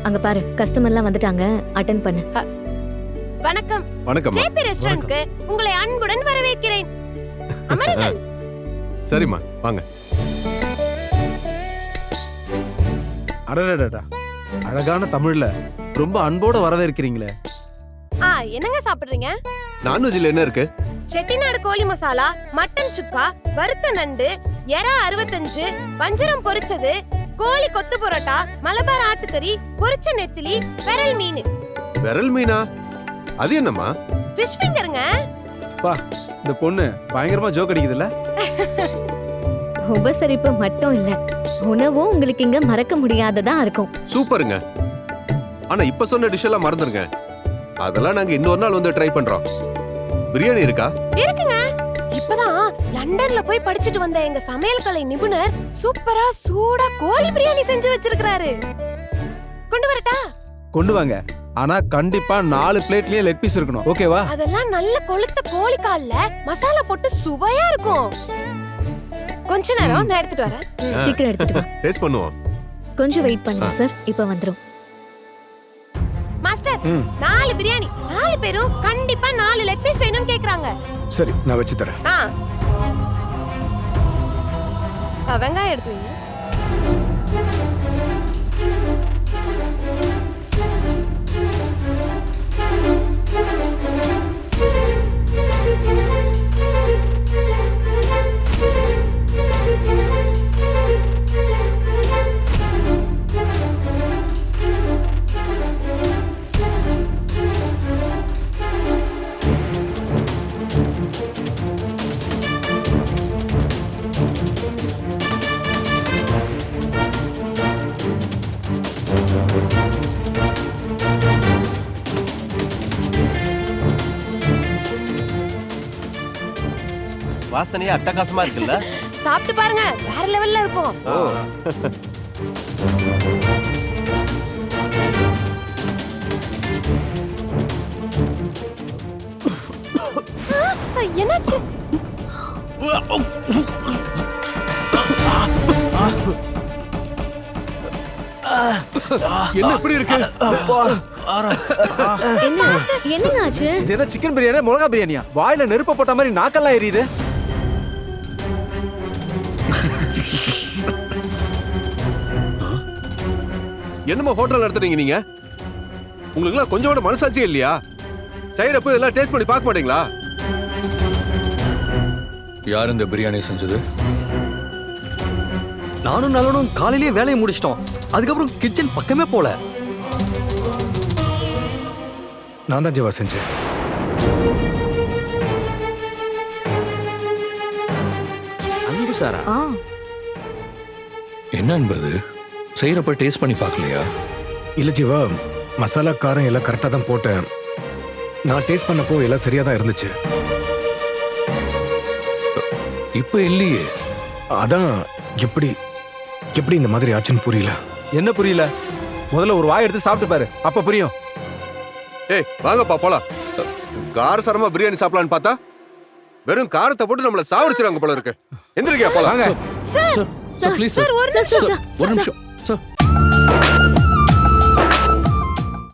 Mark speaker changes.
Speaker 1: அங்க பாரு, கஸ்டமர்லாம் வந்துட்டாங்க, அட்டெண்ட் பண்ணு.
Speaker 2: வணக்கம்.
Speaker 3: வணக்கம்.
Speaker 2: ஜேபி ரெஸ்டாரண்ட்க்கு உங்களை அன்புடன் வரவேற்கிறேன். அமருங்கள்.
Speaker 3: சரிம்மா, வாங்க.
Speaker 4: அடடடடா, அழகான தமிழ்ல ரொம்ப அன்போட வரவேற்கிறீங்களே.
Speaker 2: என்னங்க சாப்பிடுறீங்க?
Speaker 3: நான்வெஜ்ல என்ன இருக்கு?
Speaker 2: செட்டிநாடு கோழி மசாலா, மட்டன் சுக்கா, வறுத்த நண்டு, எறா 65, வஞ்சரம் பொரிச்சது, கோழி கொத்து பரோட்டா, மலபார் ஆட்டுக்கறி, பொரிச்ச நெத்திலி, விரல் மீன்.
Speaker 3: விரல் மீனா? அது என்னம்மா?
Speaker 2: ஃபிஷ் ஃபிங்கருங்க.
Speaker 4: பா, இந்த பொண்ணு பயங்கரமா ஜோக் அடிக்குதுல்ல.
Speaker 1: உபசரிப்பு மட்டும் இல்ல, உணவும் உங்களுக்கு இங்க மறக்க முடியாததா இருக்கும்.
Speaker 3: சூப்பருங்க. ஆனா இப்ப சொன்ன டிஷ் எல்லாம் மறந்துருங்க. அதெல்லாம் நாங்க இன்னொரு நாள் வந்து ட்ரை பண்றோம். பிரியாணி இருக்கா?
Speaker 2: இருக்குங்க. இப்பதான் லண்டன்ல போய் படிச்சிட்டு வந்த எங்க சமையல் கலை நிபுணர் சூப்பரா சூடா கோழி பிரியாணி செஞ்சு வச்சிருக்காரு. கொண்டு வரட்டா?
Speaker 4: கொண்டு வாங்க. ஆனா கண்டிப்பா 4 பிளேட்லயே லெக் பீஸ் இருக்கணும். ஓகேவா?
Speaker 2: அதெல்லாம் நல்ல கொழுத்த கோழி கால்ல மசாலா போட்டு சுவையா இருக்கும். கொஞ்ச நேரம் நான் எடுத்துட்டு வரேன்.
Speaker 1: சீக்கிரம் எடுத்துட்டு வா.
Speaker 3: டேஸ்ட் பண்ணுவோம்.
Speaker 1: கொஞ்சம் வெயிட் பண்ணுங்க சார், இப்ப வந்துரும்.
Speaker 2: மாஸ்டர், 4 பிரியாணி. 4 பேரும் கண்டிப்பா 4 லெக் பீஸ் வேணும்னு கேக்குறாங்க.
Speaker 4: சரி, நான் வச்சு தரேன்.
Speaker 2: வெங்காயம் எடுத்து வைங்க.
Speaker 5: வாசனையே அட்டகாசமா இருக்குல்ல?
Speaker 2: சாப்பிட்டு பாருங்க, வேற லெவல்ல இருக்கும். என்னாச்சு?
Speaker 3: என்ன இப்படி இருக்கு?
Speaker 1: என்னங்க ஆச்சு?
Speaker 4: இது என்ன சிக்கன் பிரியாணி, மிளகா பிரியாணியா? வாயில நெருப்ப போட்ட மாதிரி நாக்கெல்லாம் எரியுது.
Speaker 3: என்னமா ஹோட்டல் நடத்துறீங்க நீங்க? உங்களுக்கு எல்லாம் கொஞ்சம் கூட மனசாட்சியே இல்லையா? செய்யறப்ப இதெல்லாம் டேஸ்ட் பண்ணி பார்க்க மாட்டீங்களா?
Speaker 6: யார் இந்த பிரியாணி செஞ்சது?
Speaker 7: நானும் நல்லனும் காலையிலேயே வேலையை முடிச்சிட்டோம். அதுக்கப்புறம் கிச்சன் பக்கமே போல.
Speaker 4: நான் தான் ஜீவா செஞ்சேன்.
Speaker 7: அன்பு சாரா?
Speaker 6: என்ன என்பது? செய்யறப்ப டேஸ்ட் பண்ணி பார்க்கலையா?
Speaker 8: இல்ல ஜீவா, மசாலா காரம் எல்லாம் கரெக்டா தான் போட்டேன். நான் டேஸ்ட் பண்ணப்போ எல்லாம் சரியா தான் இருந்துச்சு.
Speaker 6: இப்ப இல்லையே.
Speaker 8: அதான் எப்படி எப்படி இந்த மாதிரி ஆச்சுன்னு புரியல.
Speaker 4: என்ன புரியல? முதல்ல ஒரு வாய் எடுத்து சாப்பிட்டு பாரு, அப்ப புரியும்.
Speaker 3: ஏய் வாங்கப்பா போலாம். காரசாரமா பிரியாணி சாப்பிடலான்னு பார்த்தா வெறும் காரத்தை போட்டு நம்மள சாவடிச்சிராங்க போல இருக்கு. எந்திரிக்கா போலாம்.
Speaker 4: வாங்க.
Speaker 2: சார்,
Speaker 6: சார் ப்ளீஸ்
Speaker 2: சார், ஒரு நிமிஷம்.
Speaker 6: ஒரு நிமிஷம்.